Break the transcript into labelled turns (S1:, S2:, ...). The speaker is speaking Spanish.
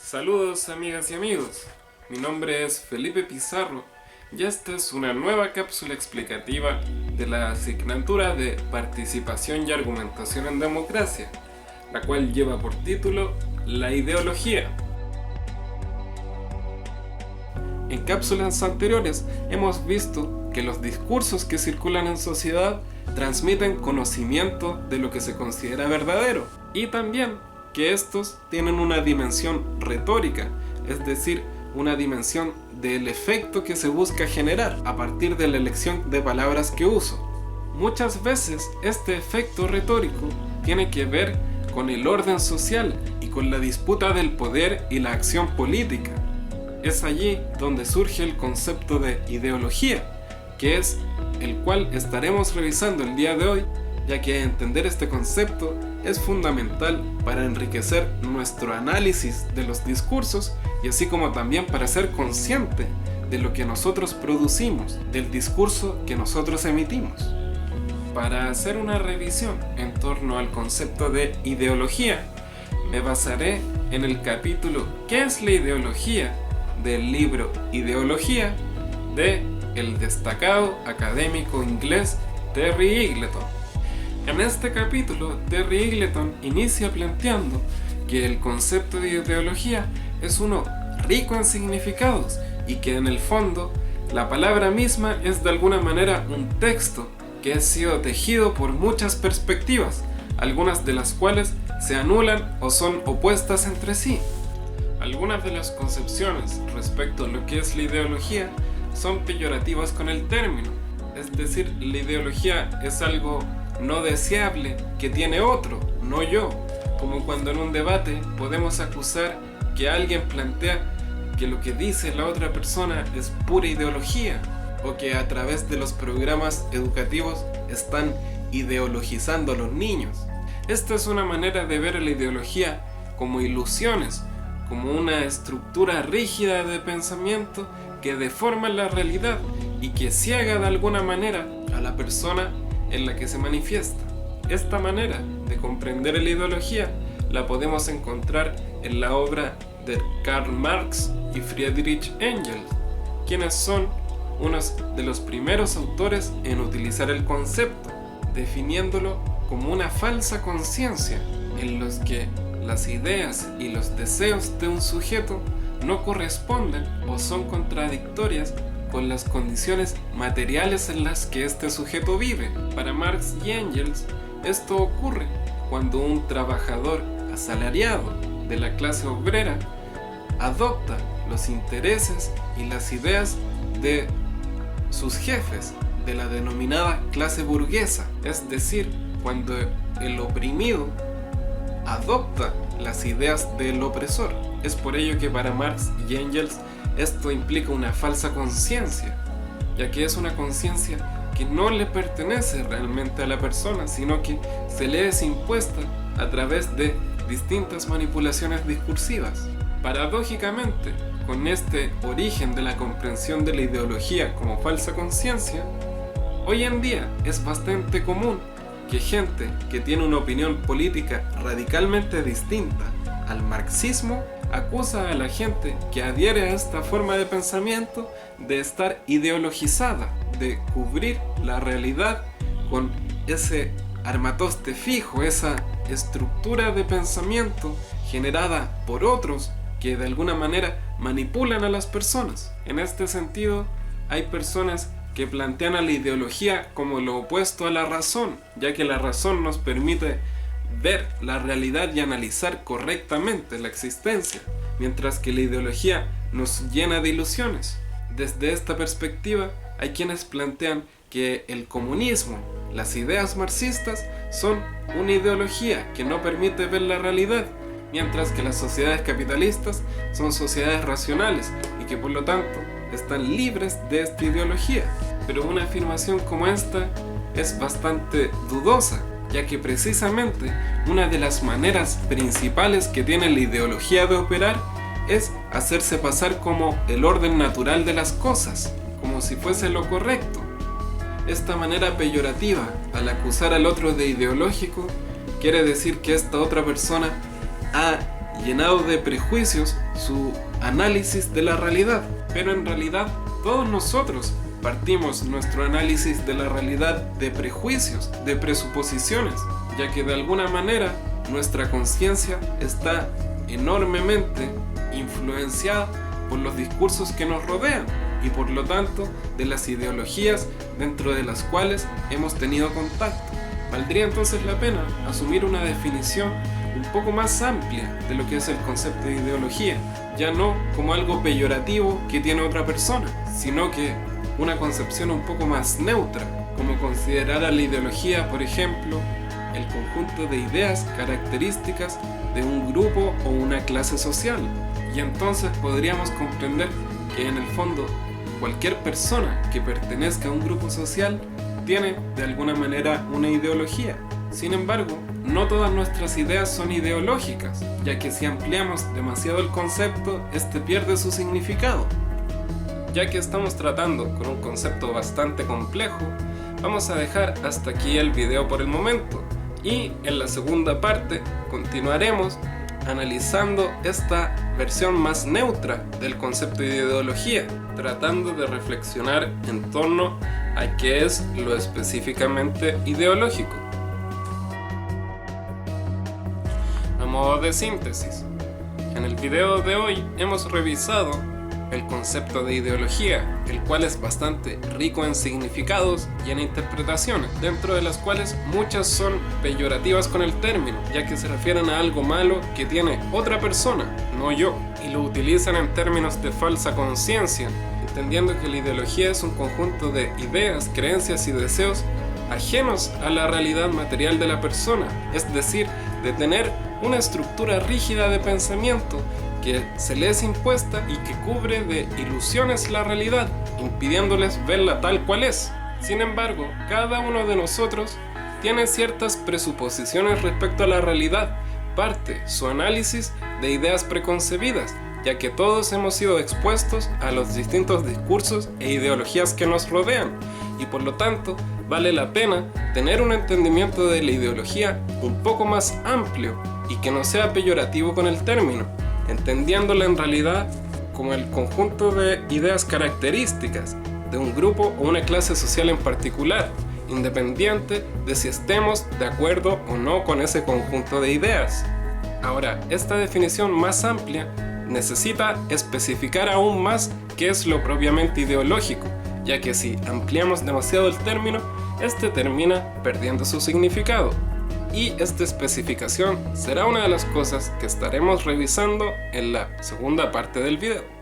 S1: Saludos amigas y amigos, mi nombre es Felipe Pizarro y esta es una nueva cápsula explicativa de la asignatura de Participación y Argumentación en Democracia, la cual lleva por título La ideología. En cápsulas anteriores hemos visto que los discursos que circulan en sociedad transmiten conocimiento de lo que se considera verdadero y también que estos tienen una dimensión retórica, es decir, una dimensión del efecto que se busca generar a partir de la elección de palabras que uso. Muchas veces este efecto retórico tiene que ver con el orden social y con la disputa del poder y la acción política. Es allí donde surge el concepto de ideología, que es el cual estaremos revisando el día de hoy, ya que entender este concepto es fundamental para enriquecer nuestro análisis de los discursos y así como también para ser consciente de lo que nosotros producimos, del discurso que nosotros emitimos. Para hacer una revisión en torno al concepto de ideología, me basaré en el capítulo ¿Qué es la ideología?, del libro Ideología de el destacado académico inglés Terry Eagleton. En este capítulo, Terry Eagleton inicia planteando que el concepto de ideología es uno rico en significados y que en el fondo la palabra misma es de alguna manera un texto que ha sido tejido por muchas perspectivas, algunas de las cuales se anulan o son opuestas entre sí. Algunas de las concepciones respecto a lo que es la ideología son peyorativas con el término, es decir, la ideología es algo no deseable que tiene otro, no yo, como cuando en un debate podemos acusar que alguien plantea que lo que dice la otra persona es pura ideología, o que a través de los programas educativos están ideologizando a los niños. Esta es una manera de ver a la ideología como ilusiones, como una estructura rígida de pensamiento que deforma la realidad y que ciega de alguna manera a la persona en la que se manifiesta. Esta manera de comprender la ideología la podemos encontrar en la obra de Karl Marx y Friedrich Engels, quienes son unos de los primeros autores en utilizar el concepto, definiéndolo como una falsa conciencia en los que las ideas y los deseos de un sujeto no corresponden o son contradictorias con las condiciones materiales en las que este sujeto vive. Para Marx y Engels, esto ocurre cuando un trabajador asalariado de la clase obrera adopta los intereses y las ideas de sus jefes, de la denominada clase burguesa, es decir, cuando el oprimido adopta las ideas del opresor. Es por ello que para Marx y Engels esto implica una falsa conciencia, ya que es una conciencia que no le pertenece realmente a la persona, sino que se le es impuesta a través de distintas manipulaciones discursivas. Paradójicamente, con este origen de la comprensión de la ideología como falsa conciencia, hoy en día es bastante común que gente que tiene una opinión política radicalmente distinta al marxismo acusa a la gente que adhiere a esta forma de pensamiento de estar ideologizada, de cubrir la realidad con ese armatoste fijo, esa estructura de pensamiento generada por otros que de alguna manera manipulan a las personas. En este sentido, hay personas que plantean a la ideología como lo opuesto a la razón, ya que la razón nos permite ver la realidad y analizar correctamente la existencia, mientras que la ideología nos llena de ilusiones. Desde esta perspectiva, hay quienes plantean que el comunismo, las ideas marxistas, son una ideología que no permite ver la realidad, mientras que las sociedades capitalistas son sociedades racionales y que por lo tanto están libres de esta ideología. Pero una afirmación como esta es bastante dudosa, ya que precisamente una de las maneras principales que tiene la ideología de operar es hacerse pasar como el orden natural de las cosas, como si fuese lo correcto. Esta manera peyorativa, al acusar al otro de ideológico, quiere decir que esta otra persona ha llenado de prejuicios su análisis de la realidad. Pero en realidad todos nosotros partimos nuestro análisis de la realidad de prejuicios, de presuposiciones, ya que de alguna manera nuestra conciencia está enormemente influenciada por los discursos que nos rodean y por lo tanto de las ideologías dentro de las cuales hemos tenido contacto. Valdría entonces la pena asumir una definición un poco más amplia de lo que es el concepto de ideología, ya no como algo peyorativo que tiene otra persona, sino que una concepción un poco más neutra, como considerar a la ideología, por ejemplo, el conjunto de ideas características de un grupo o una clase social. Y entonces podríamos comprender que en el fondo cualquier persona que pertenezca a un grupo social tiene de alguna manera una ideología. Sin embargo, no todas nuestras ideas son ideológicas, ya que si ampliamos demasiado el concepto, este pierde su significado. Ya que estamos tratando con un concepto bastante complejo, vamos a dejar hasta aquí el video por el momento, y en la segunda parte continuaremos analizando esta versión más neutra del concepto de ideología, tratando de reflexionar en torno a qué es lo específicamente ideológico. A modo de síntesis, en el video de hoy hemos revisado el concepto de ideología, el cual es bastante rico en significados y en interpretaciones, dentro de las cuales muchas son peyorativas con el término, ya que se refieren a algo malo que tiene otra persona, no yo, y lo utilizan en términos de falsa conciencia, entendiendo que la ideología es un conjunto de ideas, creencias y deseos ajenos a la realidad material de la persona, es decir, de tener una estructura rígida de pensamiento que se le es impuesta y que cubre de ilusiones la realidad, impidiéndoles verla tal cual es. Sin embargo, cada uno de nosotros tiene ciertas presuposiciones respecto a la realidad, parte su análisis de ideas preconcebidas, ya que todos hemos sido expuestos a los distintos discursos e ideologías que nos rodean, y por lo tanto vale la pena tener un entendimiento de la ideología un poco más amplio y que no sea peyorativo con el término, entendiéndola en realidad como el conjunto de ideas características de un grupo o una clase social en particular, independiente de si estemos de acuerdo o no con ese conjunto de ideas. Ahora, esta definición más amplia necesita especificar aún más qué es lo propiamente ideológico, ya que si ampliamos demasiado el término, este termina perdiendo su significado. Y esta especificación será una de las cosas que estaremos revisando en la segunda parte del video.